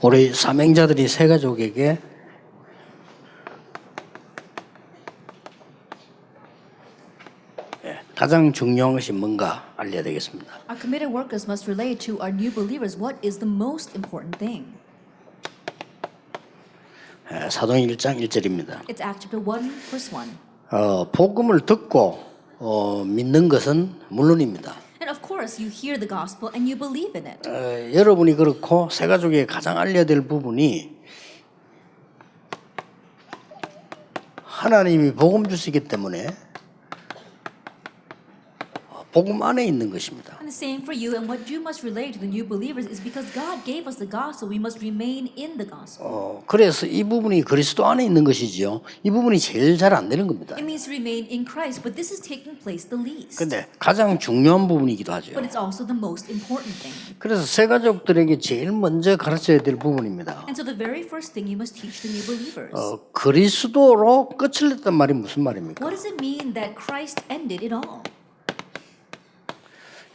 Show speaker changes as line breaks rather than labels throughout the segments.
우리 사명자들이 세 가족에게 가장 중요한 것이 뭔가 알려야 되겠습니다.
Our committed workers must relate to our new believers what is the most important thing.
사도행 1장 1절입니다.
It's Acts chapter 1, verse 1.
복음을 듣고 믿는 것은 물론입니다.
And of course, you hear the gospel and you believe in it.
여러분이 그렇고 새 가족에 가장 알려야 될 부분이 하나님이 복음 주시기 때문에 복음 안에 있는 것입니다.
And the same for you, and what you must relate to the new believers is because God gave us the gospel, we must remain in the gospel.
그래서 이 부분이 그리스도 안에 있는 것이지요. 이 부분이 제일 잘 안 되는 겁니다.
It means to remain in Christ, but this is taking place the least.
근데 가장 중요한 부분이기도 하죠.
But it's also the most important thing.
그래서 새 가족들에게 제일 먼저 가르쳐야 될 부분입니다.
And so the very first thing you must teach the new believers.
그리스도로 끝을 냈단 말이 무슨 말입니까?
What does it mean that Christ ended it all?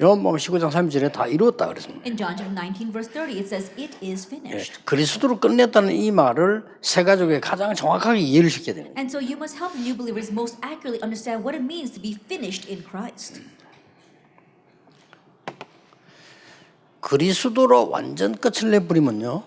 요한복음 19장 30절에 다 이루었다 그랬습니다.
In John chapter 19 verse 30 it says it is finished.
그리스도로 끝냈다는 이 말을 새 가족에 가장 정확하게 이해를 시켜야 됩니다.
And so you must help the new believers most accurately understand what it means to be finished in Christ.
그리스도로 완전 끝을 내버리면요,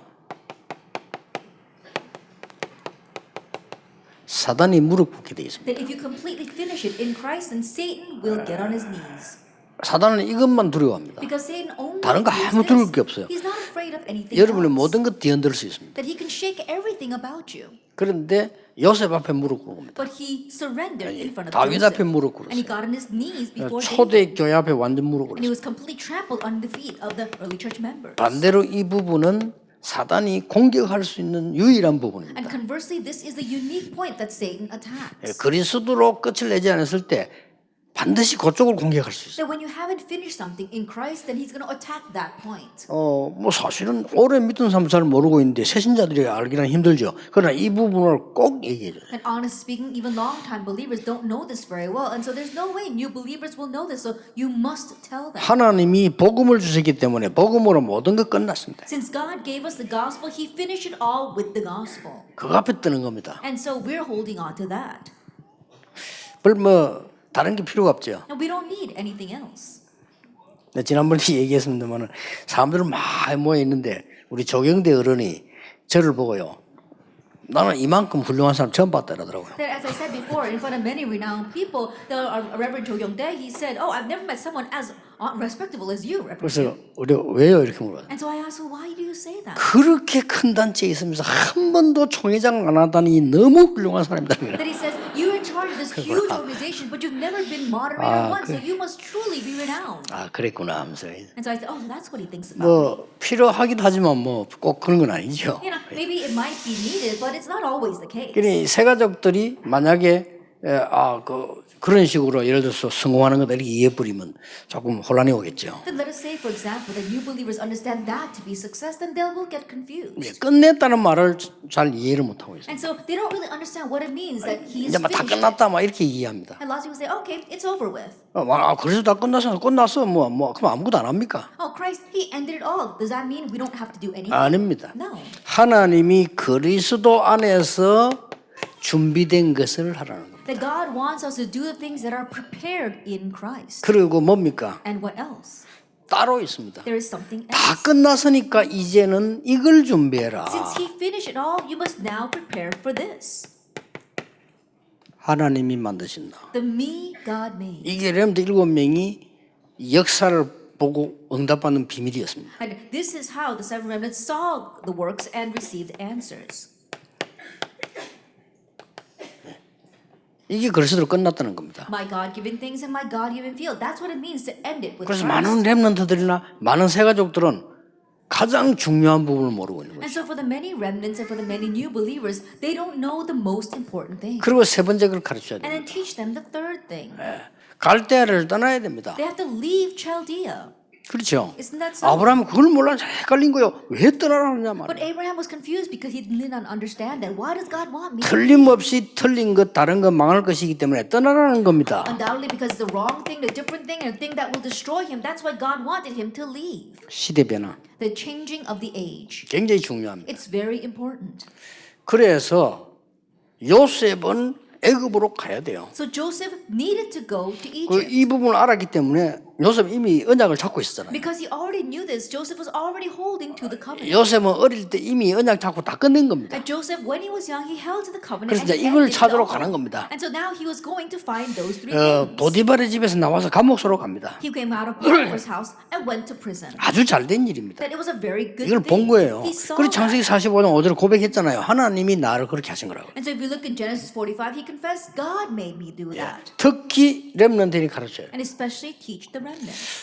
사단이 무릎 꿇게 되어 있습니다.
That if you completely finish it in Christ, then Satan will get on his knees.
사단은 이것만 두려워합니다.
Because Satan only
다른 거
fears
아무 두려울 게
this.
없어요.
He's not afraid of anything
여러분의
else.
모든 것 뒤흔들 수 있습니다.
That he can shake everything about you.
그런데 요셉 앞에 무릎 꿇습니다.
But he surrendered in front of
다윗
Joseph.
앞에 무릎
And he
꿇었어요.
got on his knees before David.
초대 교회 앞에 완전 무릎
And he
꿇었어요.
was completely trampled under the feet of the early church members.
반대로 이 부분은 사단이 공격할 수 있는 유일한 부분입니다.
And conversely, this is the unique point that Satan attacks.
그리스도로 끝을 내지 않았을 때 반드시 그쪽을 공격할 수 있어요.
That when you haven't finished something in Christ, then he's going to attack that point.
뭐 사실은 오래 믿은 사람 잘 모르고 있는데 새신자들이 알기는 힘들죠. 그러나 이 부분을 꼭 얘기해줘요.
And honest speaking, even long-time believers don't know this very well. And so there's no way new believers will know this. So you must tell them.
하나님이 복음을 주셨기 때문에 복음으로 모든 것 끝났습니다.
Since God gave us the gospel, he finished it all with the gospel.
그거 앞에 뜨는 겁니다.
And so we're holding on to that.
뭐 다른 게 필요가 없죠.
And we don't need anything else.
지난번에 얘기했습니다만 사람들은 많이 모여 있는데 우리 조경대 어른이 저를 보고요, 나는 이만큼 훌륭한 사람 처음 봤다 그러더라고요.
That, as I said before, in front of many renowned people, the Reverend Jo Young-dae, he said, "Oh, I've never met someone as respectable as you, Reverend."
그래서 우리가 왜요 이렇게 물어요.
And so I asked, well, why do you say that?
그렇게 큰 단체에 있으면서 한 번도 총회장을 안 하다니 너무 훌륭한 사람이다.
That he says, you're in charge of this huge organization, but you've never been moderator once, so you must truly be renowned.
그랬구나 하면서.
And so I said, oh, that's what he thinks about.
뭐 필요하기도 하지만 뭐 꼭 그런 건 아니죠.
You know, maybe it might be needed, but it's not always the case.
그러니 새 가족들이 만약에 그런 식으로 예를 들어서 성공하는 거다 이렇게 이해해버리면 조금 혼란이 오겠죠.
Then let us say, for example, that new believers understand that to be success, then they will get confused.
끝냈다는 말을 잘 이해를 못하고 있어요.
And so they don't really understand what it means that he is
이제 막 다
finished.
끝났다 막 이렇게 이해합니다.
And lots of people say, okay, it's over with.
그래서 다 끝났어 뭐 그럼 아무것도 안 합니까?
Oh, Christ, he ended it all. Does that mean we don't have to do anything?
아닙니다.
No.
하나님이 그리스도 안에서 준비된 것을 하라는 겁니다.
That God wants us to do the things that are prepared in Christ.
그리고 뭡니까?
And what else?
따로 있습니다.
There is something
다
else.
끝났으니까 이제는 이걸 준비해라.
Since he finished it all, you must now prepare for this.
하나님이 만드신다.
The me God made.
이게 렘드 7명이 역사를 보고 응답받는 비밀이었습니다.
And this is how the seven remnants saw the works and received answers.
이게 그리스도로 끝났다는 겁니다.
My God-given things and my God-given field. That's what it means to end it with
그래서
Christ.
많은 렘넌트들이나 많은 새가족들은 가장 중요한 부분을 모르고 있는
And
거죠.
so for the many remnants and for the many new believers, they don't know the most important thing.
그리고 세 번째 걸 가르쳐야
And then
됩니다.
teach them the third thing.
갈대아를 떠나야 됩니다.
They have to leave Chaldea.
그렇죠.
Isn't that so?
아브라함은 그걸 몰라 헷갈린 거예요. 왜 떠나라느냐
But
말이에요.
Abraham was confused because he did not understand that. Why does God want me?
틀림없이 틀린 것 다른 것 망할 것이기 때문에 떠나라는 겁니다.
Undoubtedly because the wrong thing, the different thing, and a thing that will destroy him. That's why God wanted him to leave.
시대 변화
The changing of the age.
굉장히 중요합니다.
It's very important.
그래서 요셉은 애굽으로 가야 돼요.
So Joseph needed to go to
그
Egypt.
이 부분을 알았기 때문에 요셉 이미 언약을 잡고 있었잖아요.
Because he already knew this, Joseph was already holding to the covenant.
요셉은 어릴 때 이미 언약 잡고 다 끝낸 겁니다.
And Joseph, when he was young, he held to the covenant.
그래서
And
이제
he
이걸
ended it
찾으러
all.
가는 겁니다.
And so now he was going to find those three things.
보디발의 집에서 나와서 감옥소로 갑니다.
He came out of Potiphar's house and went to prison.
아주 잘된 일입니다.
That it was a very good
이걸 본
thing.
거예요.
He saw
그래서
that.
창세기 45장 5절에 고백했잖아요. 하나님이 나를 그렇게 하신 거라고.
And so if you look in Genesis 45, he confessed, God made me do that.
특히 렘넌트들이 가르쳐요.
And especially teach the remnant.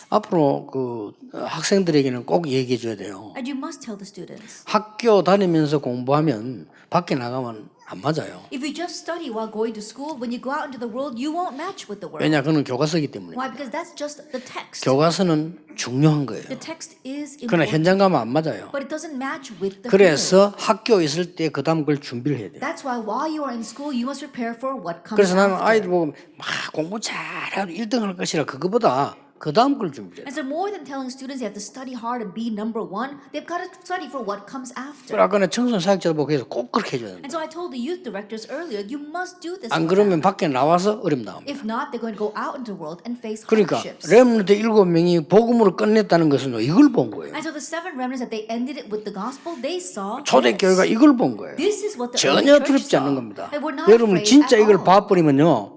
앞으로 그 학생들에게는 꼭 얘기해 줘야 돼요.
And you must tell the students.
학교 다니면서 공부하면 밖에 나가면 안 맞아요.
If you just study while going to school, when you go out into the world, you won't match with the world.
왜냐 그는 교과서이기 때문에.
Why? Because that's just the text.
교과서는 중요한 거예요.
The text is
그러나
important,
현장 가면 안 맞아요.
but it doesn't match with the field.
그래서 학교 있을 때 그다음 걸 준비를 해야 돼요.
That's why while you are in school, you must prepare for what comes
그래서 나는
after.
아이들 보고 막 공부 잘하고 1등 할 것이라 그거보다 그다음 걸 준비해야 돼요.
And so more than telling students they have to study hard and be number one, they've got to study for what comes after.
그래서 아까 청소년 사역자도 보고 해서 꼭 그렇게 해줘야 된다.
And so I told the youth directors earlier, you must do this.
안
for them.
그러면 밖에 나와서 어려움 나옵니다.
If not, they're going to go out into the world and face
그러니까
hardships.
렘넌트 7명이 복음으로 끝냈다는 것은 이걸 본 거예요.
And so the seven remnants that they ended it with the gospel, they saw
초대교회가
this.
이걸 본 거예요.
This is what the
전혀
early church
두렵지 않는
saw.
겁니다.
And we're not
여러분
afraid
진짜
at
이걸
all.
봐버리면요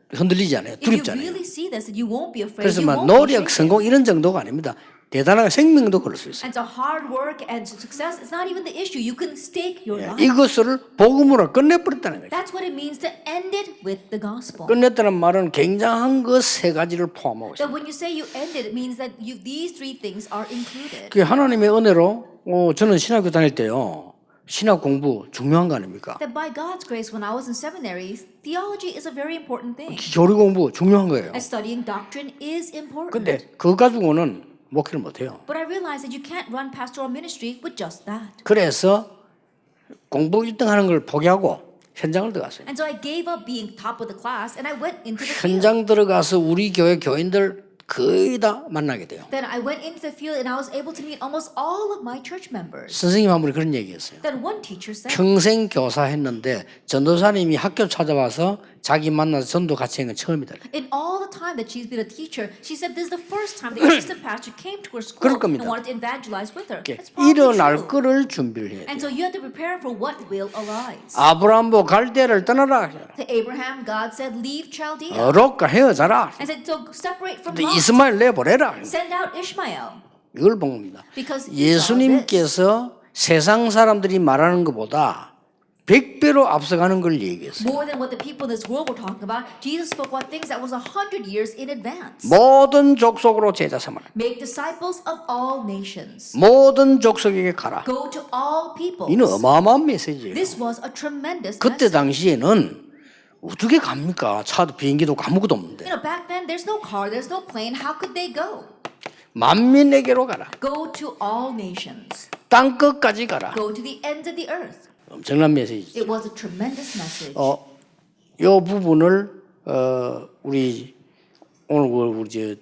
흔들리지 않아요.
If you
두렵지 않아요.
really see this, you won't be afraid.
그래서
You
막
won't be
노력,
shaken.
성공 이런 정도가 아닙니다. 대단한 생명도 걸을 수 있어요.
And so hard work and success is not even the issue. You can stake your life.
이것을 복음으로 끝내버렸다는 거예요.
That's what it means to end it with the gospel.
끝냈다는 말은 굉장한 것 세 가지를 포함하고 있어요.
That when you say you end it, it means that these three things are included.
그 하나님의 은혜로 저는 신학교 다닐 때요. 신학 공부 중요한 거 아닙니까?
That by God's grace, when I was in seminary, theology is a very important thing.
교리 공부 중요한 거예요.
And studying doctrine is important.
근데 그거 가지고는 목회를 못해요.
But I realized that you can't run pastoral ministry with just that.
그래서 공부 1등 하는 걸 포기하고 현장을 들어갔어요.
And so I gave up being top of the class and I went into the field.
현장 들어가서 우리 교회 교인들 거의 다 만나게 돼요.
Then I went into the field and I was able to meet almost all of my church members.
선생님 한 분이 그런 얘기했어요.
Then one teacher said,
평생 교사했는데 전도사님이 학교 찾아와서 자기 만나서 전도 같이 한 건 처음이다.
in all the time that she's been a teacher, she said this is the first time the assistant pastor came to her school
그럴
and
겁니다.
wanted to evangelize with her. That's probably
일어날
true.
거를 준비를 해야
And
돼요.
so you have to prepare for what will arise.
아브라함 보고 갈대를 떠나라.
To Abraham, God said, leave Chaldea.
롯과 헤어져라.
And said, so separate from
또
Lot.
이스마엘 내보내라.
Send out Ishmael.
이걸 본 겁니다.
Because he saw this.
예수님께서 세상 사람들이 말하는 것보다 100배로 앞서가는 걸 얘기했어요.
More than what the people in this world were talking about, Jesus spoke about things that was 100 years in advance.
모든 족속으로 제자 삼으라.
Make disciples of all nations.
모든 족속에게 가라.
Go to all peoples.
이는 어마어마한 메시지예요.
This was a tremendous
그때
message.
당시에는 어떻게 갑니까? 차도 비행기도 아무것도 없는데.
You know, back then there's no car, there's no plane. How could they go?
만민에게로 가라.
Go to all nations.
땅 끝까지 가라.
Go to the ends of the earth.
엄청난 메시지죠.
It was a tremendous message.
이 부분을 우리 오늘 우리 저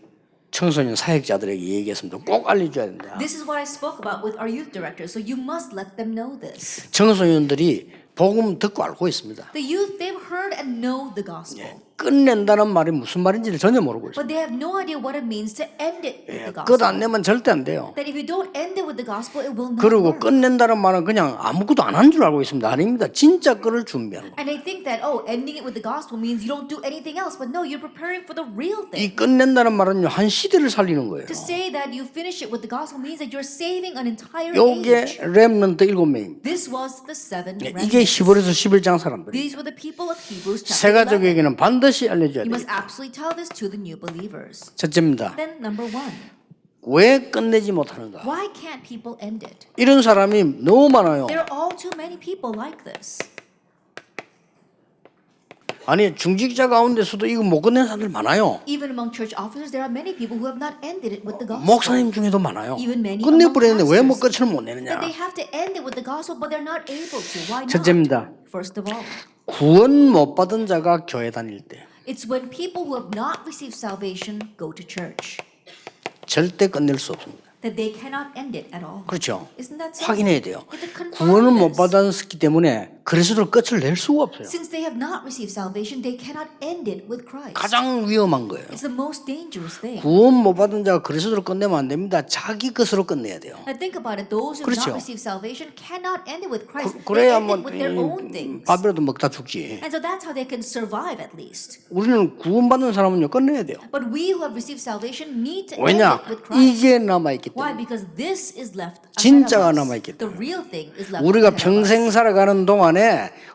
청소년 사역자들에게 얘기했습니다. 꼭 알려줘야 된다.
This is what I spoke about with our youth director. So you must let them know this.
청소년들이 복음 듣고 알고 있습니다.
The youth, they've heard and know the gospel.
끝낸다는 말이 무슨 말인지를 전혀 모르고 있어요.
But they have no idea what it means to end it with the
끝
gospel.
안 내면 절대 안 돼요.
That if you don't end it with the gospel, it will not
그리고
work.
끝낸다는 말은 그냥 아무것도 안 한 줄 알고 있습니다. 아닙니다. 진짜 끝을 준비하는 거예요.
And they think that, oh, ending it with the gospel means you don't do anything else. But no, you're preparing for the real thing.
이 끝낸다는 말은요, 한 시대를 살리는 거예요.
To say that you finish it with the gospel means that you're saving an entire
요게
age.
렘넌트 7명입니다.
This was the seven
이게
remnants.
히브리서 11장 사람들이.
These were the people of Hebrews
새
chapter 11.
가족에게는 반드시 알려줘야
You
돼요.
must absolutely tell this to the new believers.
첫째입니다.
Then number one,
왜 끝내지 못하는가?
why can't people end it?
이런 사람이 너무 많아요.
There are all too many people like this.
아니 중직자 가운데서도 이거 못 끝낸 사람들 많아요.
Even among church officers, there are many people who have not ended it with the gospel.
목사님 중에도 많아요.
Even many
끝내버렸는데 왜 뭐
pastors.
끝을 못
That
내느냐.
they have to end it with the gospel, but they're not able to. Why not?
첫째입니다.
First of all,
구원 못 받은 자가 교회 다닐 때
it's when people who have not received salvation go to church
절대 끝낼 수 없습니다.
that they cannot end it at all.
그렇죠.
Isn't that so?
확인해야 돼요.
You have to confirm
구원을 못
this.
받았기 때문에 그리스도로 끝을 낼 수가 없어요.
Since they have not received salvation, they cannot end it with Christ.
가장 위험한 거예요.
It's the most dangerous thing.
구원 못 받은 자가 그리스도로 끝내면 안 됩니다. 자기 것으로 끝내야 돼요.
Now think about it. Those who have
그렇죠.
not received salvation cannot end it with Christ. They
그래야
end
뭐
it with their own things.
밥이라도 먹다 죽지.
And so that's how they can survive at least.
우리는 구원받은 사람은요 끝내야 돼요.
But we who have received salvation need to end
왜냐?
it with Christ.
이게 남아있기
Why?
때문에.
Because this is left ahead
진짜가
of us.
남아있기
The real thing is left
우리가
ahead of us.
평생 살아가는 동안에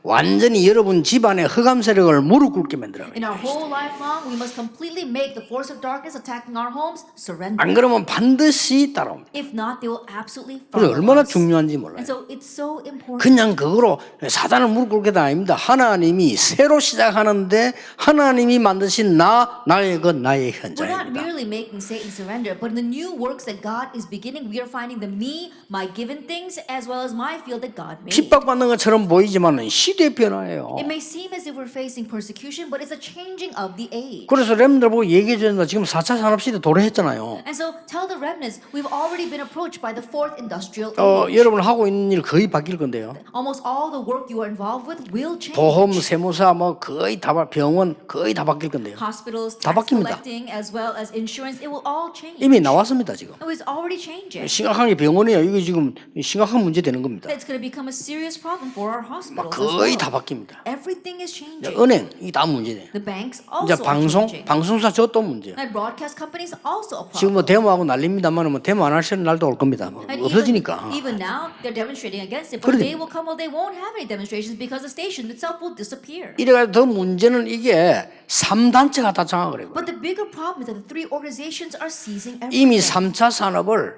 완전히 여러분 집안의 흑암 세력을 무릎 꿇게 만들어요.
In our whole life long, we must completely make the force of darkness attacking our homes surrender.
안 그러면 반드시 따라옵니다.
If not, they will absolutely
그래서
follow
얼마나
us.
중요한지 몰라요.
And so it's so important.
그냥 그거로 사단을 무릎 꿇게 다 아닙니다. 하나님이 새로 시작하는데 하나님이 만드신 나의 것, 나의
We're not
현장입니다.
merely making Satan surrender, but in the new works that God is beginning, we are finding the me, my given things, as well as my field that God made.
핍박받는 것처럼 보이지만 시대의 변화예요.
It may seem as if we're facing persecution, but it's a changing of the age.
그래서 렘들 보고 얘기해 주는데 지금 4차 산업시대 도래했잖아요.
And so tell the remnants, we've already been approached by the fourth industrial age.
여러분 하고 있는 일 거의 바뀔 건데요.
Almost all the work you are involved with will change.
보험, 세무사 뭐 거의 다 병원 거의 다 바뀔 건데요.
Hospitals,
다
tax
바뀝니다.
collecting, as well as insurance, it will all change.
이미 나왔습니다 지금.
Oh, it's already changing.
심각한 게 병원이에요. 이게 지금 심각한 문제 되는 겁니다.
It's going to become a serious problem for our hospitals. as
거의
well.
다 바뀝니다.
Everything is changing.
은행 이게 다 문제네.
The banks
이제
also are changing.
방송사 저 또 문제.
And broadcast companies also a
지금
problem.
뭐 데모하고 난립니다만 뭐 데모 안 할 날도 올 겁니다. 뭐
And
없어지니까.
even now, they're demonstrating against it. But
그러니-
a day will come when they won't have any demonstrations because the station itself will disappear.
이래가 더 문제는 이게 3단체가 다 장악을 해요.
But the bigger problem is that the three organizations are seizing
이미
everything.
3차 산업을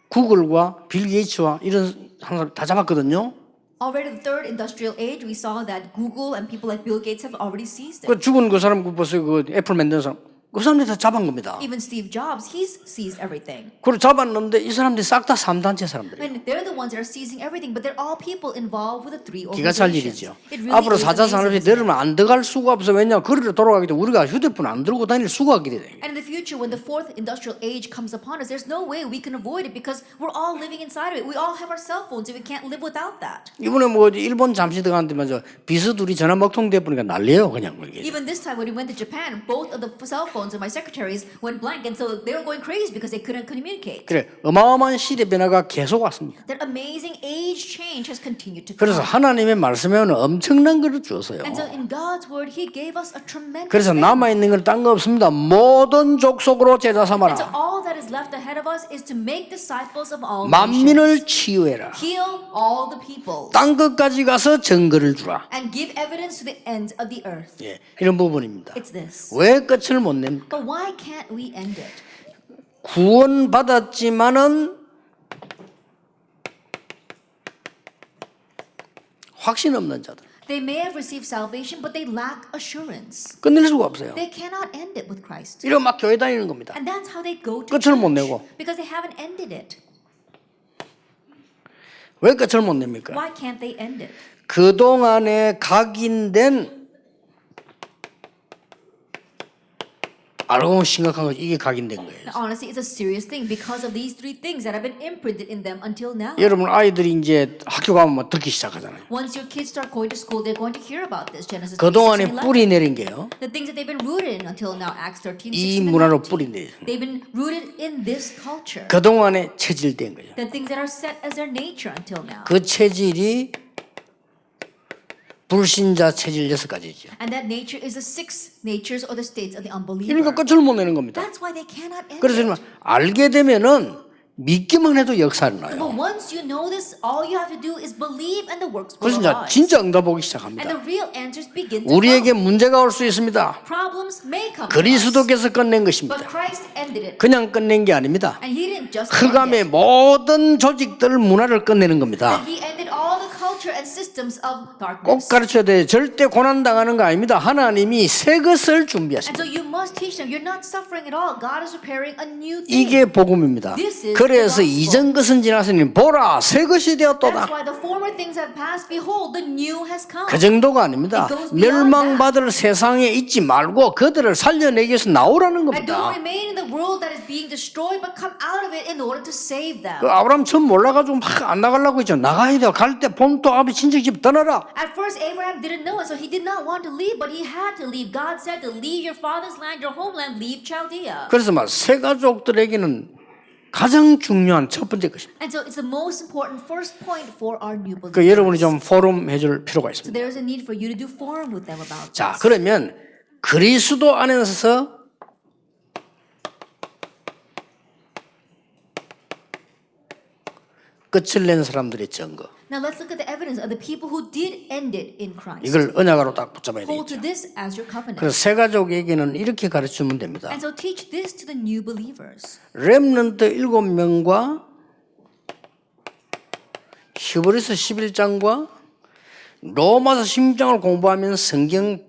구글과 빌 게이츠와 이런 사람 다 잡았거든요.
Already the third industrial age, we saw that Google and people like Bill Gates have already seized it.
그 죽은 그 사람 그 벌써 그 애플 만든 사람 그 사람들이 다 잡은 겁니다.
Even Steve Jobs, he's seized everything.
그걸 잡았는데 이 사람들이 싹 다 3단체
I
사람들이에요.
mean, they're the ones that are seizing everything, but they're all people involved with the three
기가 찰
organizations.
일이죠.
It really
앞으로
is
4차 산업이
amazing.
내려면 안 들어갈 수가 없어. 왜냐 거리로 돌아가기 때문에 우리가 휴대폰 안 들고 다닐 수가 없게 돼요.
And in the future, when the fourth industrial age comes upon us, there's no way we can avoid it because we're all living inside of it. We all have our cell phones, and we can't live without that.
이번에 뭐 일본 잠시 들어갔는데 먼저 비서 둘이 전화 먹통돼 보니까 난리예요 그냥 이게.
Even this time when we went to Japan, both of the cell phones of my secretaries went blank, and so they were going crazy because they couldn't communicate.
그래 어마어마한 시대 변화가 계속 왔습니다.
That amazing age change has continued to
그래서
come.
하나님의 말씀에는 엄청난 것을 주었어요.
And so in God's word, He gave us a tremendous
그래서
thing.
남아 있는 건 딴 거 없습니다. 모든 족속으로 제자
And so
삼아라.
all that is left ahead of us is to make disciples of all nations.
만민을 치유해라.
Heal all the peoples.
땅 끝까지 가서 증거를 주라.
And give evidence to the ends of the earth.
예, 이런 부분입니다.
It's this.
왜 끝을 못 냅니까?
But why can't we end it?
구원 받았지만은 확신 없는 자들
They may have received salvation, but they lack assurance.
끝낼 수가 없어요.
They cannot end it with Christ.
이러면 막 교회 다니는 겁니다.
And that's how they go to
끝을 못
church.
내고.
Because they haven't ended it.
왜 끝을 못 냅니까?
Why can't they end it?
그동안에 각인된 알고 보면 심각한 거죠. 이게 각인된 거예요.
Honestly, it's a serious thing because of these three things that have been imprinted in them until now.
여러분 아이들이 이제 학교 가면 뭐 듣기 시작하잖아요.
Once your kids start going to school, they're going to hear about this. Genesis 3, 6,
그동안에
and 11.
뿌리 내린 게요.
The things that they've been rooted in until now, Acts 13,
이
16, and
문화로
19.
뿌리 내린.
They've been rooted in this culture.
그동안에 체질된 거죠.
The things that are set as their nature until now.
그 체질이 불신자 체질 6가지죠.
And that nature is the six natures or the states of the unbeliever.
그러니까 끝을 못 내는 겁니다.
That's why they cannot end
그래서
it.
알게 되면은 믿기만 해도 역사를
But
나요.
once you know this, all you have to do is believe and the works will
그래서 이제
arise.
진짜 응답 오기
And
시작합니다.
the real answers begin to
우리에게
come.
문제가 올 수 있습니다.
Problems may come to us,
그리스도께서 끝낸
but
것입니다.
Christ ended it.
그냥 끝낸 게 아닙니다.
And He didn't just end
흑암의
it.
모든 조직들 문화를 끝내는 겁니다.
He ended all the culture and systems systems of
꼭
darkness.
가르쳐야 돼. 절대 고난 당하는 거 아닙니다. 하나님이 새 것을
And
준비하십니다.
so you must teach them. You're not suffering at all. God is preparing a new thing.
이게 복음입니다.
This is
그래서
the gospel.
이전 것은 지났으니 보라 새 것이
That's
되었도다.
why the former things have passed. Behold, the new has come.
그 정도가 아닙니다.
It goes beyond
멸망받을 세상에 있지 말고 그들을 살려내기 위해서 나오라는
And don't
겁니다.
remain in the world that is being destroyed, but come out of it in order to save them.
그 아브라함 처음 몰라가지고 막 안 나가려고 했죠. 나가야 돼요. 갈 때 본토 아비 친척집 떠나라.
At first, Abraham didn't know it, so he did not want to leave, but he had to leave. God said to leave your father's land, your homeland, leave Chaldea.
그래서 막 새 가족들에게는 가장 중요한 첫 번째 것입니다.
And so it's the most important first point for our new
그
believers.
여러분이 좀 포럼 해줄 필요가
So
있습니다.
there's a need for you to do forum with them about
자,
this.
그러면 그리스도 안에서 끝을 낸 사람들의 증거.
Now let's look at the evidence of the people who did end it in Christ.
이걸 언약으로 딱 붙잡아야
Hold
되겠죠.
to this as your covenant.
그래서 새 가족에게는 이렇게 가르치면 됩니다.
And so teach this to the new believers.
렘넌트 7명과 히브리서 11장과 로마서 16장을 공부하면 성경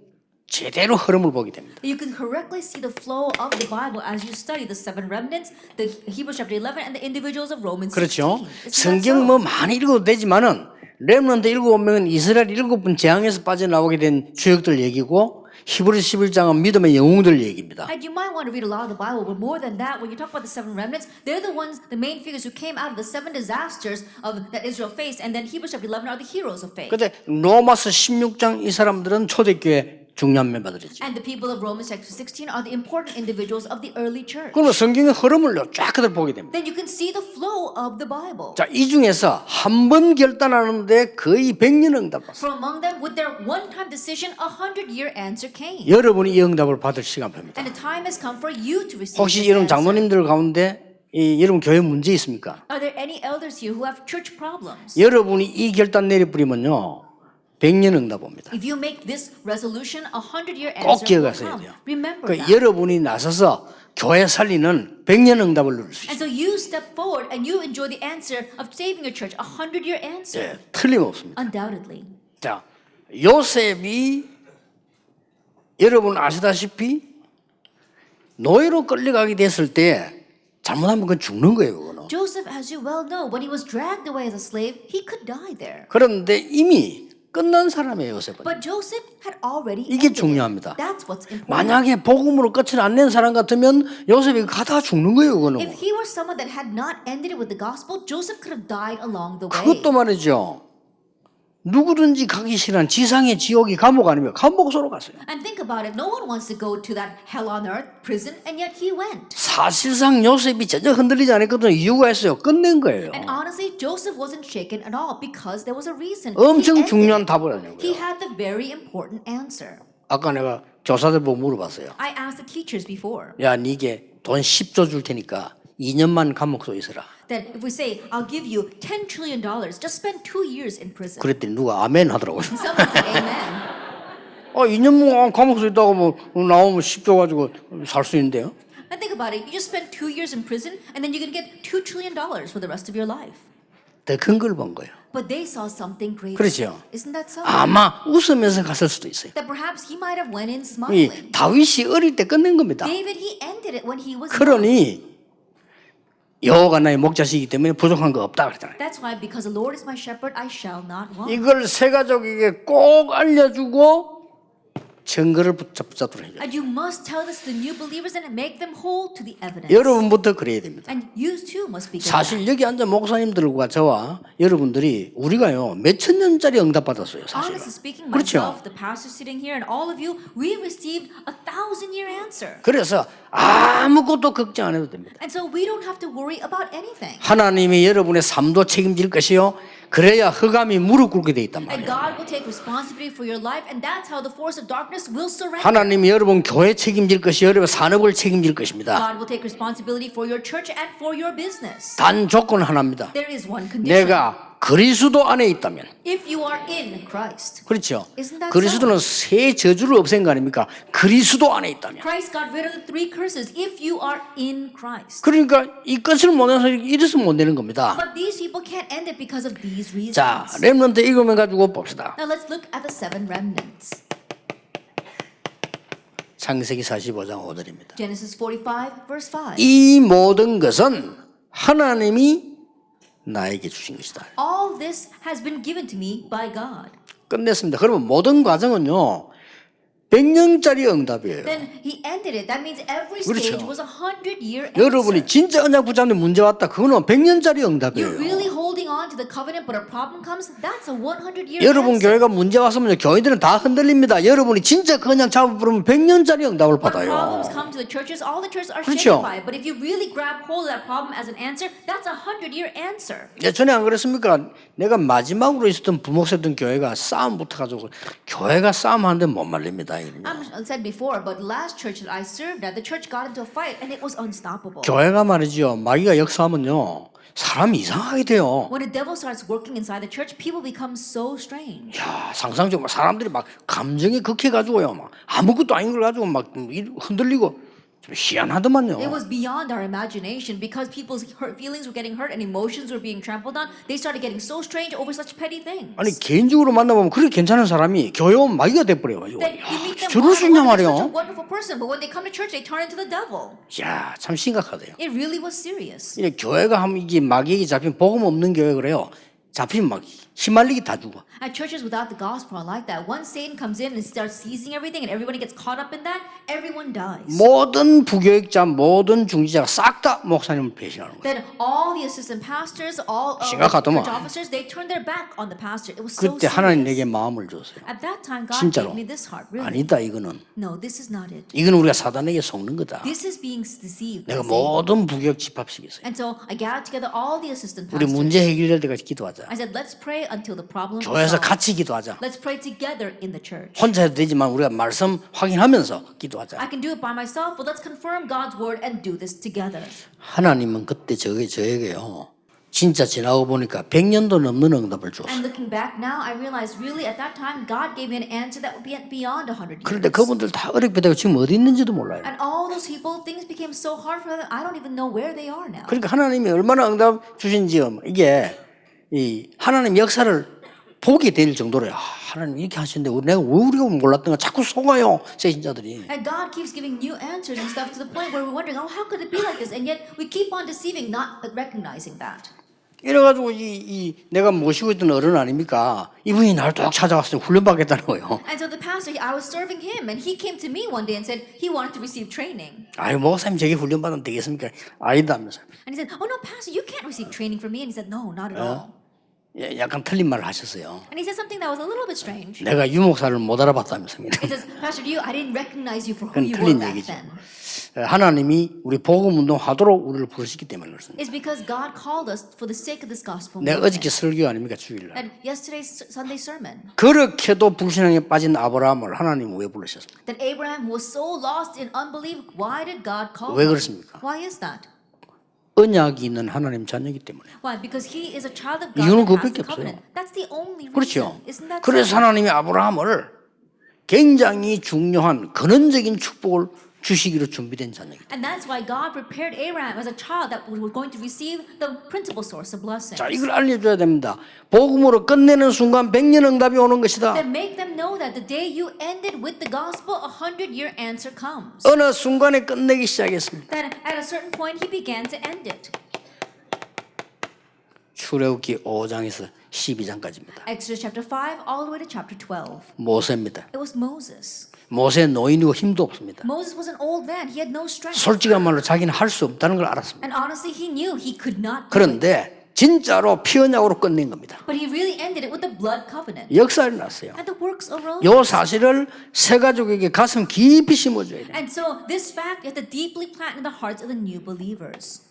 제대로 흐름을 보게 됩니다.
You can correctly see the flow of the Bible as you study the seven remnants, the Hebrews chapter 11, and the individuals of Romans 16.
그렇죠.
Isn't that
성경
so?
뭐 많이 읽어도 되지만은 렘넌트 7명은 이스라엘 7번 재앙에서 빠져나오게 된 주역들 얘기고 히브리 11장은 믿음의 영웅들 얘기입니다.
And you might want to read a lot of the Bible, but more than that, when you talk about the seven remnants, they're the ones, the main figures who came out of the seven disasters that Israel faced, and then Hebrews chapter 11 are the heroes of faith.
근데 로마서 16장 이 사람들은 초대교회 중요한 멤버들이지.
And the people of Romans chapter 16 are the important individuals of the early church.
그러면 성경의 흐름을 쫙 그대로 보게 됩니다.
Then you can see the flow of the Bible.
자, 이 중에서 한 번 결단하는데 거의 100년 응답 받았어요.
From among them, with their one-time decision, 100-year answer came.
여러분이 이 응답을 받을 시간표입니다.
And the time has come for you to receive
혹시
this
여러분
answer.
장로님들 가운데 여러분 교회 문제 있습니까?
Are there any elders here who have church problems?
여러분이 이 결단 내려버리면요 100년 응답 옵니다.
If you make this resolution, 100-year
꼭
answer will
기억하셔야
come.
돼요.
Remember
그러니까
that.
여러분이 나서서 교회 살리는 100년 응답을 누릴 수 있어요.
And so you step forward and you enjoy the answer of saving your church, 100-year answer.
예, 틀림없습니다.
Undoubtedly.
자, 요셉이 여러분 아시다시피 노예로 끌려가게 됐을 때 잘못하면 그건 죽는 거예요. 그거는.
Joseph, as you well know, when he was dragged away as a slave, he could die there.
그런데 이미 끝난 사람이에요, 요셉은.
But Joseph had already
이게
ended it.
중요합니다.
That's what's important.
만약에 복음으로 끝을 안 낸 사람 같으면 요셉이 가다 죽는 거예요, 그거는.
If he were someone that had not ended it with the gospel, Joseph could have died along the way.
그것도 말이죠. 누구든지 가기 싫은 지상의 지옥이 감옥 아니면 감옥으로 갔어요.
And think about it. No one wants to go to that hell on earth prison, and yet he went.
사실상 요셉이 전혀 흔들리지 않았거든요. 이유가 있어요. 끝낸 거예요.
And honestly, Joseph wasn't shaken at all because there was a reason.
엄청
He ended
중요한
it.
답을
He
하냐고요.
had the very important answer.
아까 내가 교사들 보고 물어봤어요.
I asked the teachers before
야, 니게 돈 10조 줄 테니까 2년만 감옥소 있어라.
that if we say, I'll give you $10 trillion, just spend 2 years in prison.
그랬더니 누가 아멘 하더라고요.
Someone said amen.
2년 감옥소 있다가 뭐 나오면 10조 가지고 살 수 있는데요.
And think about it. You just spend 2 years in prison, and then you're going to get $2 trillion for the rest of your life.
더 큰 걸 본 거예요.
But they saw something greater.
그렇죠.
Isn't that so?
아마 웃으면서 갔을 수도 있어요.
That perhaps he might have went in
이
smiling.
다윗이 어릴 때 끝낸 겁니다.
David, he ended it when he was young.
그러니 여호와가 나의 목자시기 때문에 부족한 거 없다 그랬잖아요.
That's why, because the Lord is my shepherd, I shall not want.
이걸 새 가족에게 꼭 알려주고 증거를 붙잡도록 해요.
And you must tell this to the new believers and make them hold to the evidence.
여러분부터 그래야 됩니다.
And you too must be good.
사실 여기 앉은 목사님들과 저와 여러분들이 우리가요 몇천 년짜리 응답 받았어요. 사실.
Honestly speaking,
그렇죠.
myself, the pastor sitting here, and all of you, we received 1,000-year answer.
그래서 아무것도 걱정 안 해도 됩니다.
And so we don't have to worry about anything.
하나님이 여러분의 삶도 책임질 것이요. 그래야 흑암이 무릎 꿇게 돼 있단
And
말이에요.
God will take responsibility for your life, and that's how the force of darkness will surrender.
하나님이 여러분 교회 책임질 것이 여러분 산업을 책임질 것입니다.
God will take responsibility for your church and for your business.
단 조건 하나입니다.
There is one condition.
내가 그리스도 안에 있다면.
If you are in Christ.
그렇죠.
Isn't that
그리스도는 세 저주를 없앤 거 아닙니까? 그리스도 안에 있다면.
Christ got rid of the 3 curses if you are in Christ.
그러니까 이 끝을 못 내서 이래서 못 내는 겁니다.
But these people can't can't end it because of these reasons.
자, 렘넌트 읽으면 가지고 봅시다.
Now let's look at the 7 remnants.
창세기 45장 5절입니다.
Genesis 45, verse 5.
이 모든 것은 하나님이 나에게 주신 것이다.
All this has been given to me by God.
끝냈습니다. 그러면 모든 과정은요 100년짜리 응답이에요.
Then he ended it. That means every
그렇죠.
stage was a 100-year answer.
여러분이 진짜 언약 붙잡는 문제 왔다. 그거는 100년짜리
You're
응답이에요.
really holding on to the covenant, but a problem comes. That's a 100-year
여러분
answer.
교회가 문제 왔으면 교인들은 다 흔들립니다. 여러분이 진짜 그 언약 잡아버리면 100년짜리 응답을
When
받아요.
problems come to the churches, all the churches are
그렇죠.
shaken by it. But if you really grab hold of that problem as an answer, that's a 100-year answer.
예전에 안 그랬습니까? 내가 마지막으로 있었던 부목세던 교회가 싸움 붙어가지고 교회가 싸움하는데 못 말립니다.
I said before, but last church that I served at, the church got into a fight and it was unstoppable.
교회가 말이죠. 마귀가 역사하면요. 사람이 이상하게 돼요.
When the devil starts working inside the church, people become so strange.
야, 상상적으로 사람들이 막 감정이 극해가지고요. 막 아무것도 아닌 걸 가지고 막 흔들리고 좀 희한하더만요.
It was beyond our imagination because people's feelings were getting hurt and emotions were being trampled on. They started getting so strange over such petty things.
아니 개인적으로 만나보면 그렇게 괜찮은 사람이 교회 오면 마귀가 돼버려요.
Then you meet them
저럴 수 있냐
one-on-one, they're such a
말이야.
wonderful person, but when they come to church, they turn into the devil.
야, 참 심각하대요.
It really was serious.
이제 교회가 하면 이게 마귀에게 잡히면 복음 없는 교회 그래요. 잡히면 막 휘말리기 다 죽어.
At churches without the gospel are like that. Once Satan comes in and starts seizing everything and everybody gets caught up in that, everyone dies.
모든 부교육자, 모든 중지자가 싹 다 목사님을 배신하는 거예요.
Then all the assistant pastors, all
심각하더만.
church officers, they turned their back on the pastor. It was so
그때 하나님
serious.
내게 마음을 줬어요.
At that time, God
진짜로.
gave me this heart. Really?
아니다 이거는.
No, this is not it.
이거는 우리가 사단에게 속는 거다.
This is being deceived. by
내가
Satan.
모든 부교육 집합시켰어요.
And so I gathered together all the assistant
우리
pastors.
문제 해결될 때까지 기도하자.
I said, let's pray until the problem is
교회에서
solved.
같이 기도하자.
Let's pray together in the church.
혼자 해도 되지만 우리가 말씀 확인하면서 기도하자.
I can do it by myself, but let's confirm God's word and do this together.
하나님은 그때 저에게요. 진짜 지나고 보니까 100년도 넘는 응답을 줬어요.
And looking back now, I realize really at that time God gave me an answer that would be beyond 100 years.
그런데 그분들 다 어렵게 되고 지금 어디 있는지도 몰라요.
And all those people, things became so hard for them. I don't even know where they are now.
그러니까 하나님이 얼마나 응답 주신지요. 이게 이 하나님 역사를 보게 될 정도로 하나님 이렇게 하시는데 내가 왜 우리가 몰랐던 거 자꾸 속아요 세신자들이.
And God keeps giving new answers and stuff to the point where we're wondering, oh, how could it be like this? And yet we keep on deceiving, not recognizing that.
이래가지고 내가 모시고 있던 어른 아닙니까? 이분이 나를 딱 찾아왔어요. 훈련받겠다는 거예요.
And so the pastor, I was serving him, and he came to me one day and said he wanted to receive training.
아유 목사님 저게 훈련받으면 되겠습니까? 아니다면서.
And he said, oh no, pastor, you can't receive training from me. And he said, no, not at all.
약간 틀린 말을 하셨어요.
And he said something that was a little bit strange.
내가 유 목사를 못 알아봤다면서.
He says, Pastor, I didn't recognize you for who
그건
you
틀린
were back
얘기죠.
then.
하나님이 우리 복음 운동하도록 우리를 부르시기 때문에 그렇습니다.
It's because God called us for the sake of this gospel
내가
movement.
어저께 설교 아닙니까 주일날.
And yesterday's Sunday sermon,
그렇게도 불신앙에 빠진 아브라함을 하나님 왜 부르셨습니까?
that Abraham who was so lost in unbelief, why did God call
왜
him?
그렇습니까?
Why is that?
언약이 있는 하나님 자녀이기 때문에.
Why? Because he is a child of God
이유는
that has
그것밖에
the covenant.
없어요.
That's the only reason.
그렇죠.
Isn't that
그래서
so?
하나님이 아브라함을 굉장히 중요한 근원적인 축복을 주시기로 준비된 자녀이기 때문에.
And that's why God prepared Abraham as a child that was going to receive the principal source of blessings.
자, 이걸 알려줘야 됩니다. 복음으로 끝내는 순간 100년 응답이 오는 것이다.
Then make them know that the day you ended with the gospel, 100-year answer comes.
어느 순간에 끝내기 시작했습니다.
That at a certain point he began to end it.
출애굽기 5장에서 12장까지입니다.
Exodus chapter 5 all the way to chapter 12.
모세입니다.
It was Moses.
모세 노인이고 힘도 없습니다.
Moses was an old man. He had no strength.
솔직한 말로 자기는 할 수 없다는 걸 알았습니다.
And honestly, he knew he could not do it.
그런데 진짜로 피언약으로 끝낸 겁니다.
But he really ended it with the blood covenant.
역사를 났어요.
And the works arose.
요 사실을 새 가족에게 가슴 깊이 심어줘야 돼요.
And so this fact is to deeply plant in the hearts of the new believers.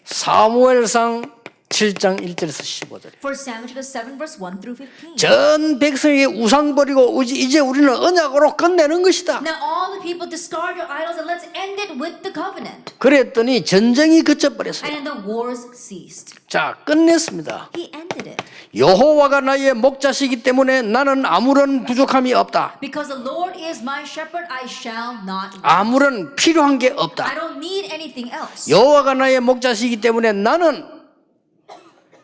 사무엘상 7장 1절에서 15절.
1 Samuel chapter 7 verse 1 through 15.
전 백성에게 우상 버리고 이제 우리는 언약으로 끝내는 것이다.
Now all the people discard your idols and let's end it with the covenant.
그랬더니 전쟁이 그쳐버렸어요.
And the wars ceased.
자, 끝냈습니다.
He ended it.
여호와가 나의 목자시기 때문에 나는 아무런 부족함이 없다.
Because the Lord is my shepherd, I shall not want.
아무런 필요한 게
I
없다.
don't need anything else.
여호와가 나의 목자시기 때문에 나는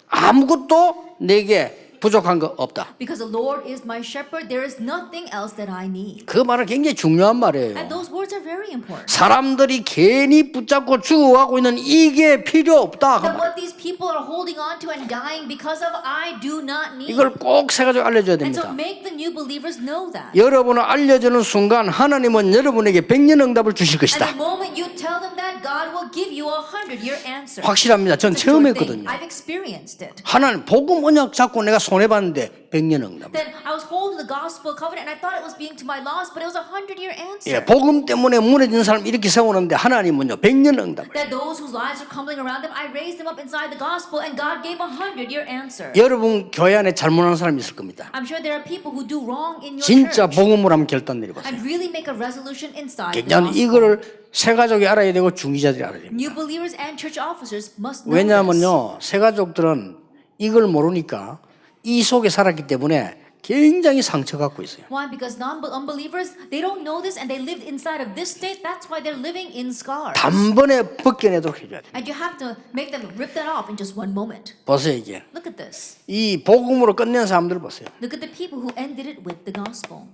아무것도 내게 부족한 거 없다.
Because the Lord is my shepherd, there is nothing else that I need.
그 말은 굉장히 중요한 말이에요.
And those words are very important.
사람들이 괜히 붙잡고 죽어가고 있는 이게 필요 없다. 그
That
말.
what these people are holding on to and dying because of, I do not need.
이걸 꼭 세가지고 알려줘야
And so
됩니다.
make the new believers know that.
여러분을 알려주는 순간 하나님은 여러분에게 100년 응답을 주실
And
것이다.
the moment you tell them that, God will give you a 100-year answer.
확실합니다. 전
It's a
처음
sure thing.
했거든요.
I've experienced it.
하나님 복음 언약 잡고 내가 손해봤는데 100년 응답.
Then I was holding the gospel covenant and I thought it was being to my loss, but it was a 100-year answer.
예, 복음 때문에 무너진 사람 이렇게 세우는데 하나님은요 100년 응답.
That those whose lives are crumbling around them, I raised them up inside the gospel and God gave a 100-year answer.
여러분 교회 안에 잘못하는 사람이 있을 겁니다.
I'm sure there are people who do wrong in your
진짜
church
복음으로 한번 결단 내려보세요.
and really make a resolution inside the
그냥
gospel.
이거를 세가족이 알아야 되고 중기자들이 알아야 됩니다.
New believers and church officers must know this.
왜냐하면요 세가족들은 이걸 모르니까 이 속에 살았기 때문에 굉장히 상처받고 있어요.
Why? Because unbelievers, they don't know this and they lived inside of this state. That's why they're living in scars.
단번에 벗겨내도록 해줘야 돼요.
And you have to make them rip that off in just one moment.
보세요 이게
Look at this.
이 복음으로 끝낸 사람들 보세요.
Look at the people who ended it with the gospel.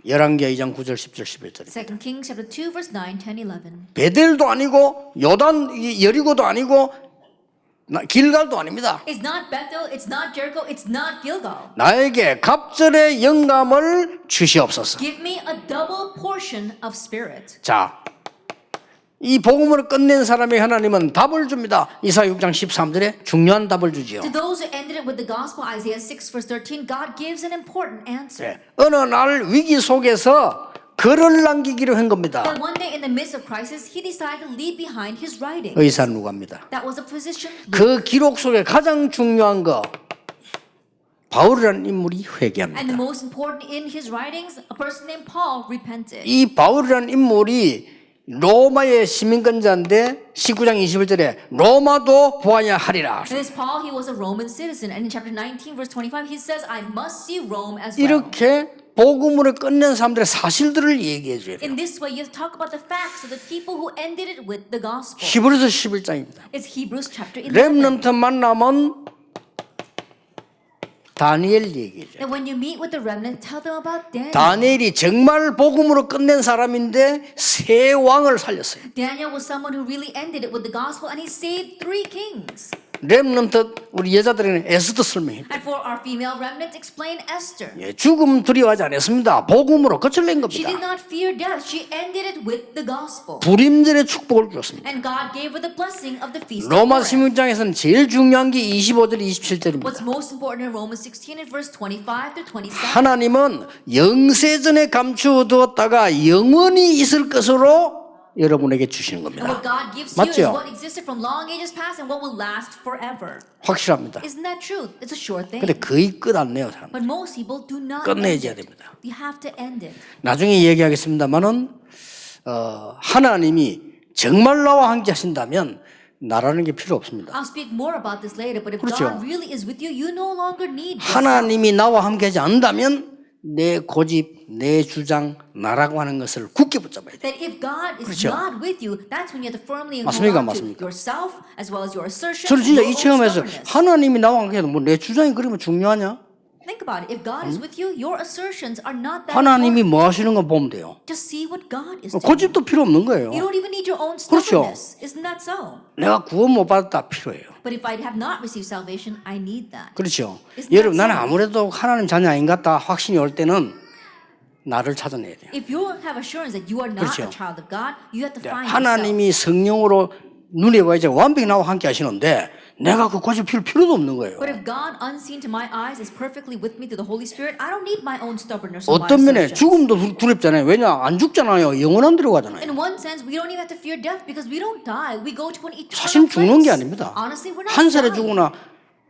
열왕기하 2장 9절 10절 11절.
2 Kings chapter 2 verse 9, 10, 11.
베델도 아니고 요단 여리고도 아니고 길갈도 아닙니다.
It's not Bethel, it's not Jericho, it's not Gilgal.
나에게 갑절의 영감을 주시옵소서.
Give me a double portion of spirit.
자, 이 복음을 끝낸 사람에게 하나님은 답을 줍니다. 이사야 6장 13절에 중요한 답을 주지요.
To those who ended it with the gospel, Isaiah 6 verse 13, God gives an important answer.
네. 어느 날 위기 속에서 글을 남기기로 한 겁니다.
That one day in the midst of crisis, he decided to leave behind his writing.
의사 누가입니다.
That was a physician.
그 기록 속에 가장 중요한 거 바울이라는 인물이
And the
회개합니다.
most important in his writings, a person named Paul repented.
이 바울이라는 인물이 로마의 시민권자인데 19장 21절에 로마도 보아야 하리라.
And this Paul, he was a Roman citizen. And in chapter 19, verse 25, he says, I must see Rome as well.
이렇게 복음으로 끝낸 사람들의 사실들을 얘기해 줘야 돼요.
In this way, you talk about the facts of the people who ended it with the gospel.
히브리서 11장입니다.
It's Hebrews chapter 11.
렘넌트 만나면 다니엘 얘기해 줘요.
And when you meet with the remnant, tell them about Daniel.
다니엘이 정말 복음으로 끝낸 사람인데 세 왕을 살렸어요.
Daniel was someone who really ended it with the gospel, and he saved 3 kings.
렘넌트 우리 여자들에게는 에스더 설명해.
And for our female remnant, explain Esther.
예, 죽음 두려워하지 않았습니다. 복음으로 끝을 낸
She
겁니다.
did not fear death. She ended it with the gospel.
불임절의 축복을 주었습니다.
And God gave her the blessing of the feast of
로마
Purim.
16장에서는 제일 중요한 게 25절 27절입니다.
What's most important in Romans 16 and verse 25 through 27.
하나님은 영세전에 감추어두었다가 영원히 있을 것으로 여러분에게 주시는
And
겁니다.
what God gives you is
맞죠?
what existed from long ages past and what will last forever.
확실합니다.
Isn't that true? It's a sure thing.
근데 거의 끝 안 내요, 사람.
But most people do not
끝내줘야
end it.
됩니다.
You have to end it.
나중에 얘기하겠습니다만은 하나님이 정말 나와 함께 하신다면 나라는 게 필요 없습니다.
I'll speak more about this later, but if
그렇죠.
God really is with you, you no longer need this.
하나님이 나와 함께하지 않는다면 내 고집, 내 주장, 나라고 하는 것을 굳게 붙잡아야 돼.
That if God is
그렇죠.
not with you, that's when you have to firmly hold
맞습니까?
on to
맞습니까?
yourself as well as your assertions.
저는 진짜
your
이
own
체험에서
stubbornness.
하나님이 나와 함께해도 뭐 내 주장이 그러면 중요하냐?
Think about it. If God is with you, your assertions are not that
하나님이
important.
뭐 하시는 거 보면 돼요.
Just see what God is doing.
고집도 필요 없는 거예요.
You don't even need your own
그렇죠.
stubbornness. Isn't that so?
내가 구원 못 받았다 필요해요.
But if I have not received salvation, I need that.
그렇죠.
Isn't
여러분
that
나는
so?
아무래도 하나님 자녀 아닌 것 같다 확신이 올 때는 나를 찾아내야 돼요.
If you have assurance that you are not
그렇죠.
a child of God, you have to find yourself.
하나님이 성령으로 눈에 보이지 완벽히 나와 함께 하시는데 내가 그 고집 필요도 없는 거예요.
But if God, unseen to my eyes, is perfectly with me through the Holy Spirit, I don't need my own stubbornness or my
어떤 면에
assertions.
죽음도 두렵잖아요. 왜냐 안 죽잖아요. 영원한 데로 가잖아요.
In one sense, we don't even have to fear death because we don't die. We go to an eternal
사실 죽는 게
place.
아닙니다.
Honestly, we're not
한 살에
dying.
죽으나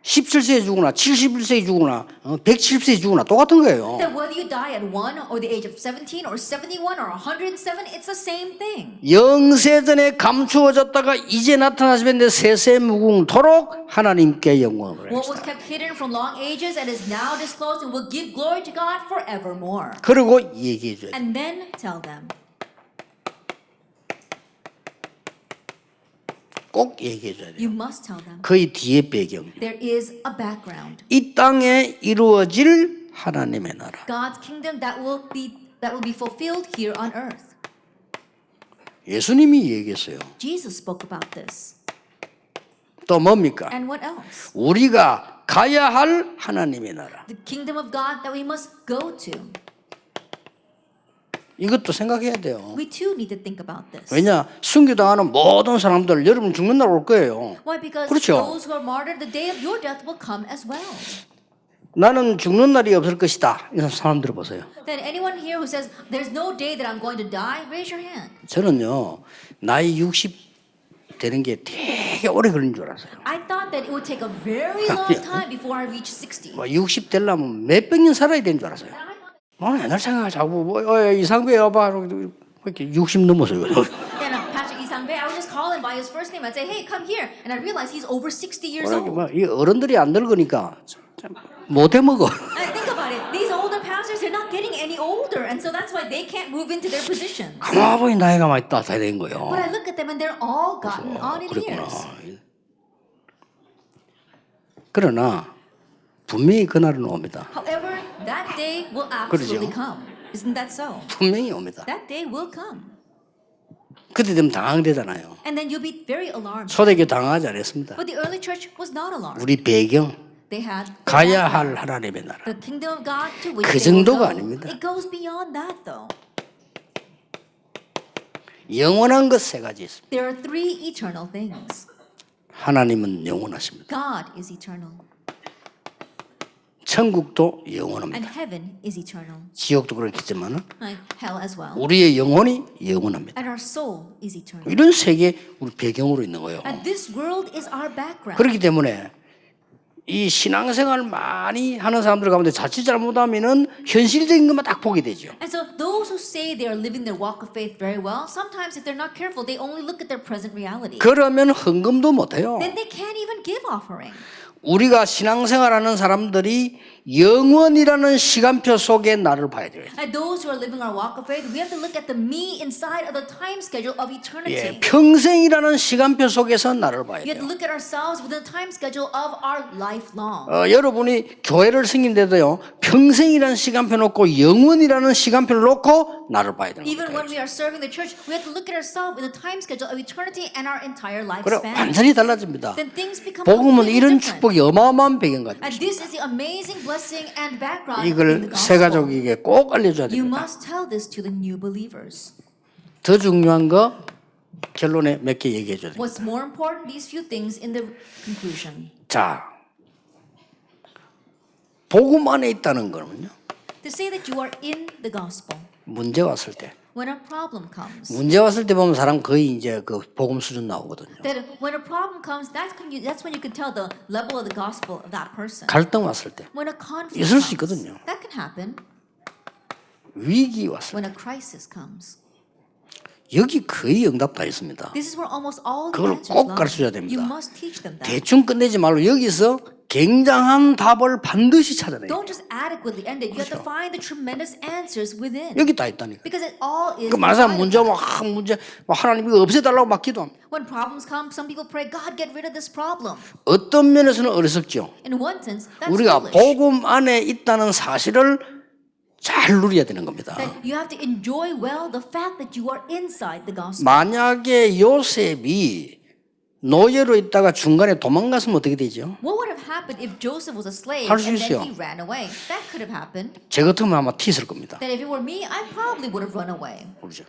17세에 죽으나 71세에 죽으나 107세에 죽으나 똑같은 거예요.
That whether you die at 1 or the age of 17 or 71 or 107, it's the same thing.
영세전에 감추어졌다가 이제 나타나시는데 세세무궁토록 하나님께 영광을
What was
하시다.
kept hidden from long ages and is now disclosed and will give glory to God forevermore.
그리고 얘기해 줘야 돼.
And then tell them.
꼭 얘기해 줘야 돼요.
You must tell them.
거의 뒤에 배경.
There is a background.
이 땅에 이루어질 하나님의 나라.
God's kingdom that will be fulfilled here on earth.
예수님이 얘기했어요.
Jesus spoke about this.
또 뭡니까?
And what else?
우리가 가야 할 하나님의 나라.
The kingdom of God that we must go to.
이것도 생각해야 돼요.
We too need to think about this.
왜냐? 순교당하는 모든 사람들 여러분 죽는 날 올 거예요.
Why? Because
그렇죠.
those who are martyred, the day of your death will come as well.
나는 죽는 날이 없을 것이다. 이런 사람 들어보세요.
Then anyone here who says there's no day that I'm going to die, raise your hand.
저는요. 나이 60 되는 게 되게 오래 걸린 줄 알았어요.
I thought that it would take a very long time before I reach 60.
60 되려면 몇백 년 살아야 되는 줄 알았어요. 옛날 생각 자꾸 이상배 여봐 이렇게 60 넘었어요.
And Pastor Isangbe, I would just call him by his first name. I'd say, "Hey, come here," and I realized he's over 60 years old.
이 어른들이 안 늙으니까 못 해먹어.
And think about it. These older pastors, they're not getting any older, and so that's why they can't move into their position.
가만 보니 나이가 많이 따뜻해 된 거예요.
But I look at them, and they're all gotten on in
그랬구나.
years.
그러나 분명히 그날은 옵니다.
However, that day will absolutely
그러죠.
come. Isn't that so?
분명히 옵니다.
That day will come.
그때 되면 당황되잖아요.
And then you'll be very alarmed.
초대교 당황하지 않았습니다.
But the early church was not alarmed.
우리 배경
They had the
가야
background,
할 하나님의 나라.
the kingdom of God to which
그
they will
정도가
go.
아닙니다.
It goes beyond that, though.
영원한 것 세 가지 있습니다.
There are three eternal things.
하나님은 영원하십니다.
God is eternal,
천국도
and
영원합니다.
heaven is eternal,
지옥도 그렇겠지만
like hell as well.
우리의 영혼이 영원합니다.
And our soul is eternal.
이런 세계 우리 배경으로 있는 거예요.
And this world is our background.
그렇기 때문에 이 신앙생활 많이 하는 사람들 가운데 자칫 잘못하면은 현실적인 것만 딱 보게 되죠.
And so those who say they are living their walk of faith very well, sometimes if they're not careful, they only look at their present reality.
그러면 헌금도 못 해요.
Then they can't even give offering.
우리가 신앙생활하는 사람들이 영원이라는 시간표 속에 나를 봐야 돼요.
And those who are living our walk of faith, we have to look at the me inside of the time schedule of eternity.
평생이라는 시간표 속에서 나를 봐야
We have to
돼요.
look at ourselves within the time schedule of our lifelong.
여러분이 교회를 섬긴데도요, 평생이라는 시간표 놓고 영원이라는 시간표를 놓고 나를 봐야 되는
Even when
거예요.
we are serving the church, we have to look at ourselves with the time schedule of eternity and our entire
그래
lifespan.
완전히 달라집니다.
Then things become
복음은
completely
이런
different.
축복이 어마어마한 배경 가지고
And this is the amazing blessing and background in
이걸
the
새
gospel.
가족에게 꼭 알려줘야
You
됩니다.
must tell this to the new believers.
더 중요한 거 결론에 몇 개 얘기해 줘야 됩니다.
What's more important, these few things in the conclusion.
자, 복음 안에 있다는 거는요.
To say that you are in the gospel.
문제 왔을 때,
When a problem comes.
문제 왔을 때 보면 사람 거의 이제 그 복음 수준 나오거든요.
That when a problem comes, that's when you can tell the level of the gospel of that person.
갈등 왔을 때,
When a conflict
있을 수
comes,
있거든요.
that can happen.
위기 왔을
When a crisis comes.
때, 여기 거의 응답 다 있습니다.
This is where almost all the
그걸
answers
꼭
lie.
가르쳐줘야 됩니다.
You must teach them that.
대충 끝내지 말고 여기서 굉장한 답을 반드시 찾아내요.
Don't just adequately end it. You have to
그렇죠.
find the tremendous answers within.
여기 다 있다니까.
Because it all is
그 많은 사람
inside
문제
of
뭐
that.
문제 뭐 하나님 이거 없애달라고 막 기도합니다.
When problems come, some people pray, God, get rid of this problem.
어떤 면에서는 어리석죠.
In one sense, that's
우리가
foolish.
복음 안에 있다는 사실을 잘 누려야 되는 겁니다.
That you have to enjoy well the fact that you are inside the gospel.
만약에 요셉이 노예로 있다가 중간에 도망갔으면 어떻게 되죠?
What would have happened if Joseph was a slave
할수
and then
있어요.
he ran away? That could have happened.
제 같으면 아마 튀었을 겁니다.
That if it were me, I probably would have run away.
그렇죠?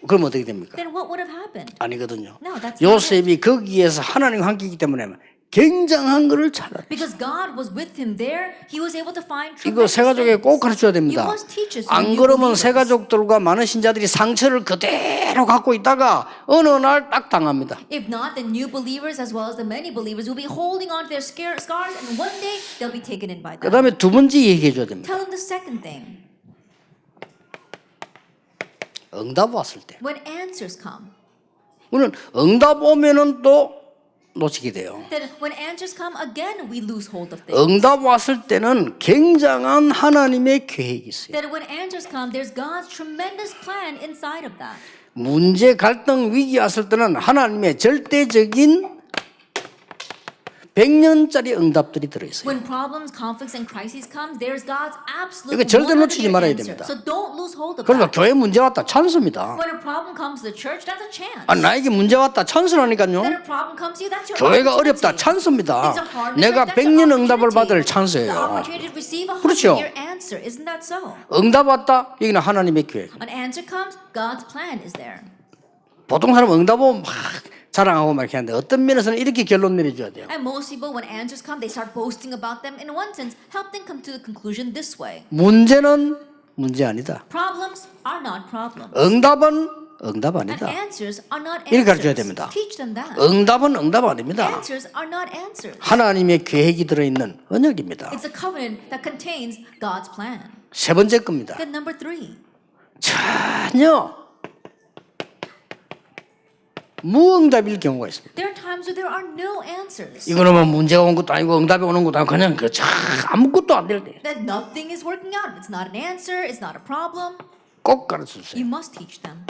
그럼 어떻게 됩니까?
Then what would have happened?
아니거든요.
No, that's not
요셉이 거기에서 하나님과 함께 있기 때문에 굉장한 것을 찾아.
Because God was with him there, he was able to find
이거
tremendous
새 가족에 꼭
things.
가르쳐야 됩니다.
You must teach us
안
when you
그러면
believe
새
us.
가족들과 많은 신자들이 상처를 그대로 갖고 있다가 어느 날 딱 당합니다.
If not, the new believers as well as the many believers will be holding on to their scars, and one day they'll be taken in by
그
them.
다음에 두 번째 얘기해 줘야 됩니다.
Tell them the second thing.
응답 왔을 때.
When answers come,
우리는 응답 오면은 또 놓치게 돼요.
then when answers come again, we lose hold of things.
응답 왔을 때는 굉장한 하나님의 계획이 있어요.
That when answers come, there's God's tremendous plan inside of that.
문제, 갈등, 위기 왔을 때는 하나님의 절대적인 100년짜리 응답들이 들어있어요.
When problems, conflicts, and crises come, there's God's absolute
이거 절대 놓치지
100-year
말아야
answer.
됩니다.
So don't lose hold of
그러니까
that.
교회 문제 왔다 찬스입니다.
When a problem comes to the church, that's a chance.
나에게 문제 왔다 찬스라니까요.
When a problem comes to you, that's your
교회가
opportunity.
어렵다 찬스입니다.
Things are hard in the
내가
church, that's your
100년 응답을 받을
opportunity. The
찬스예요.
opportunity to receive a
그렇죠.
100-year answer. Isn't that so?
응답 왔다 여기는 하나님의 계획.
An answer comes, God's plan is there.
보통 사람은 응답 오면 막 자랑하고 막 이렇게 하는데 어떤 면에서는 이렇게 결론 내려줘야 돼요.
And most people, when answers come, they start boasting about them. In one sense, help them come to the conclusion this way.
문제는 문제 아니다.
Problems are not problems.
응답은 응답
And
아니다.
answers are not
이렇게 가르쳐야
answers.
됩니다.
Teach them that.
응답은 응답 아닙니다.
Answers are not answers.
하나님의 계획이 들어있는 언약입니다.
It's a covenant that contains God's plan.
세 번째 겁니다.
Then number 3,
전혀 무응답일 경우가 있습니다.
there are times where there are no answers.
이거는 뭐 문제가 온 것도 아니고 응답이 오는 것도 아니고 그냥 아무것도 안 될 때
That nothing is working out. It's not an answer. It's not a problem.
꼭 가르쳐 주세요.
You must teach them.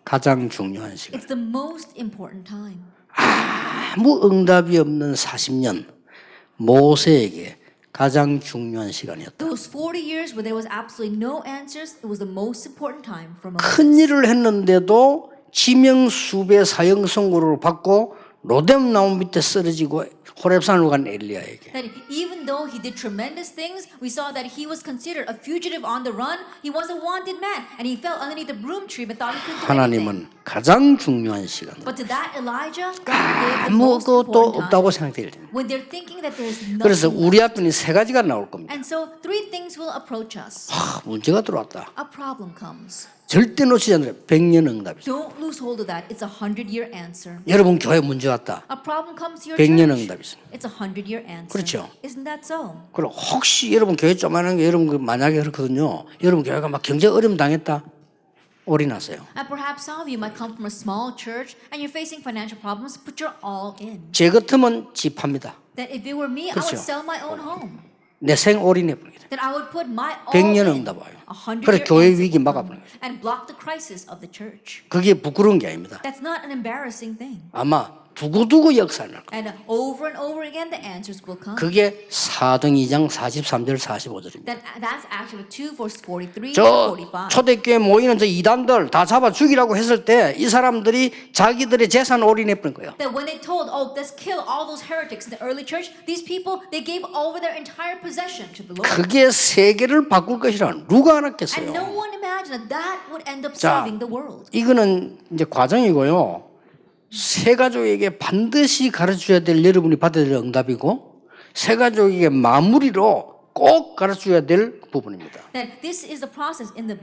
가장 중요한 시간.
It's the most important time.
아무 응답이 없는 40년 모세에게 가장 중요한 시간이었다.
Those 40 years where there was absolutely no answers, it was the most important time for
큰
Moses.
일을 했는데도 지명수배 사형 선고를 받고 로뎀 나무 밑에 쓰러지고 호렙산으로 간 엘리야에게
That even though he did tremendous things, we saw that he was considered a fugitive on the run. He was a wanted man, and he fell underneath the broom tree but thought he couldn't do anything.
하나님은 가장 중요한 시간
But to that Elijah, God gave the most
아무것도
important
없다고
time.
생각될 때
When they're thinking that there's
그래서
nothing
우리
left.
앞에는 세 가지가 나올 겁니다.
And so 3 things will approach us.
문제가 들어왔다.
A problem comes.
절대 놓치지 않으라 100년 응답이죠.
Don't lose hold of that. It's a 100-year answer.
여러분 교회 문제 왔다.
A problem comes to your
100년
church.
응답이 있습니다.
It's a 100-year answer.
그렇죠.
Isn't that so?
그리고 혹시 여러분 교회 조그마한 게 여러분 만약에 그렇거든요. 여러분 교회가 막 경제 어려움 당했다. 올인하세요.
And perhaps some of you might come from a small church and you're facing financial problems, put your all in.
제 같으면 집 팝니다.
That if it were me, I
그렇죠.
would sell my own home.
내 생 올인해 봅니다.
That I would put my all
100년
in.
응답 와요.
A 100-year
그래 교회
answer
위기
will
막아보는
come
거죠.
and block the crisis of the church.
그게 부끄러운 게 아닙니다.
That's not an embarrassing thing.
아마 두고두고 역사를 날 거예요.
And over again, the answers will come.
그게 사도행 2장 43절 45절입니다.
That's actually 2 verse 43 to
저
45.
초대교회 모이는 저 이단들 다 잡아 죽이라고 했을 때 이 사람들이 자기들의 재산 올인해 버린 거예요.
That when they told, oh, let's kill all those heretics in the early church, these people, they gave over their entire possession to the Lord.
그게 세계를 바꿀 것이라 누가
And no
알았겠어요.
one imagined that that would end up
자,
saving the world.
이거는 이제 과정이고요. 세 가족에게 반드시 가르쳐야 될 여러분이 받아야 될 응답이고 세 가족에게 마무리로 꼭 가르쳐야 될 부분입니다.
That this is the process in the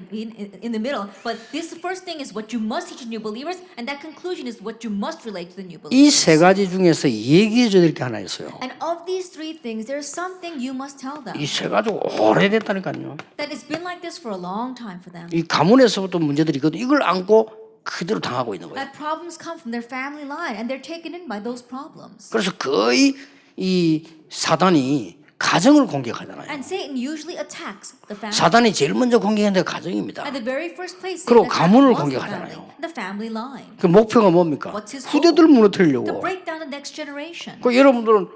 middle, but this first thing is what you must teach new believers, and that conclusion is what you must relate to the new believers.
이 세 가지 중에서 얘기해 줘야 될 게 하나 있어요.
And of these 3 things, there's something you must tell them.
이 세 가족 오래됐다니까요.
That it's been like this for a long time for them.
이 가문에서부터 문제들이 있거든요. 이걸 안고 그대로 당하고 있는 거예요.
That problems come from their family line, and they're taken in by those problems.
그래서 거의 이 사단이 가정을 공격하잖아요.
And Satan usually attacks the family.
사단이 제일 먼저 공격하는 데가 가정입니다.
At the very first place,
그리고
Satan
가문을
attacks the
공격하잖아요.
family, the family line.
그 목표가 뭡니까?
What's his goal?
후대들
To
무너뜨리려고.
break down the next generation.
그 여러분들은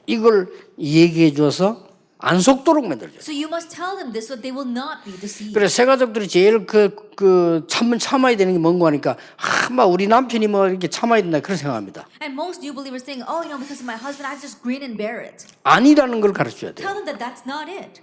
이걸 얘기해 줘서 안 속도록 만들죠.
So you must tell them this so they will not be deceived.
그래 세 가족들이 제일 참아야 되는 게 뭔가 하니까 막 우리 남편이 뭐 이렇게 참아야 된다 그런 생각합니다.
And most new believers think, oh, because of my husband, I just grin and bear it.
아니라는 걸 가르쳐야 돼요.
Tell them that that's not it.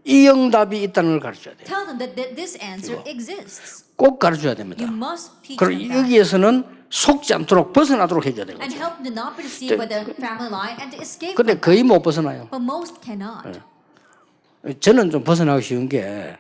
이 응답이 있다는 걸 가르쳐야 돼요.
Tell them that this answer exists.
꼭 가르쳐야 됩니다.
You must teach
그리고
them that.
여기에서는 속지 않도록 벗어나도록 해줘야 되는
And
거죠.
help them to not be deceived by the family line and to escape
근데
from
거의 못 벗어나요.
But most cannot.
저는 좀 벗어나기 쉬운 게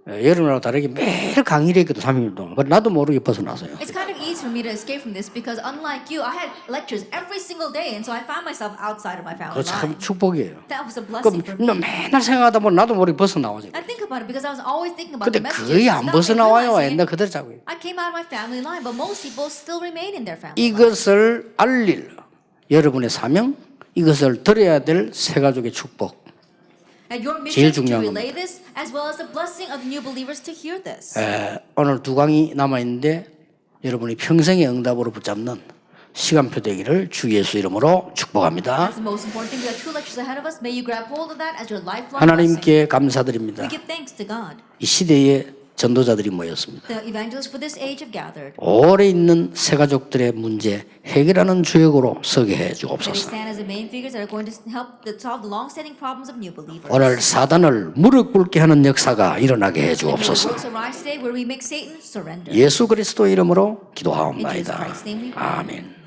여러분하고 다르게 매일 강의를 했거든 3일 동안. 그래 나도 모르게 벗어나서요.
It's kind of easy for me to escape from this because unlike you, I had lectures every single day and so I found myself outside of my family
그거 참
line.
축복이에요.
That was a
그럼
blessing for me.
맨날 생각하다 보면 나도 모르게 벗어나오죠.
I think about it because I was always thinking about
근데
the messages.
거의 안
without
벗어나와요.
realizing
옛날
it.
그대로 자고 있어요.
I came out of my family line, but most people still remain in their family line.
이것을 알릴 여러분의 사명, 이것을 드려야 될 세 가족의 축복.
And your
제일
mission to
중요한
relay this, as well as the blessing of new believers to hear this.
오늘 2강이 남아있는데 여러분이 평생의 응답으로 붙잡는 시간표 되기를 주 예수 이름으로 축복합니다.
That's the most important thing. We have 2 lectures ahead of us. May you grab hold of that as your lifelong blessing.
하나님께 감사드립니다.
We give thanks to God.
이 시대에 전도자들이 모였습니다.
The evangelists for this age have gathered.
오래 있는 새가족들의 문제 해결하는 주역으로 서게 해
They
주옵소서.
stand as the main figures that are going to help to solve the long-standing problems of new believers.
오늘 사단을 무릎 꿇게 하는 역사가 일어나게 해
May the
주옵소서.
works arise today where we make Satan surrender.
예수 그리스도 이름으로
In Jesus
기도하옵나이다.
Christ's name we pray.
아멘.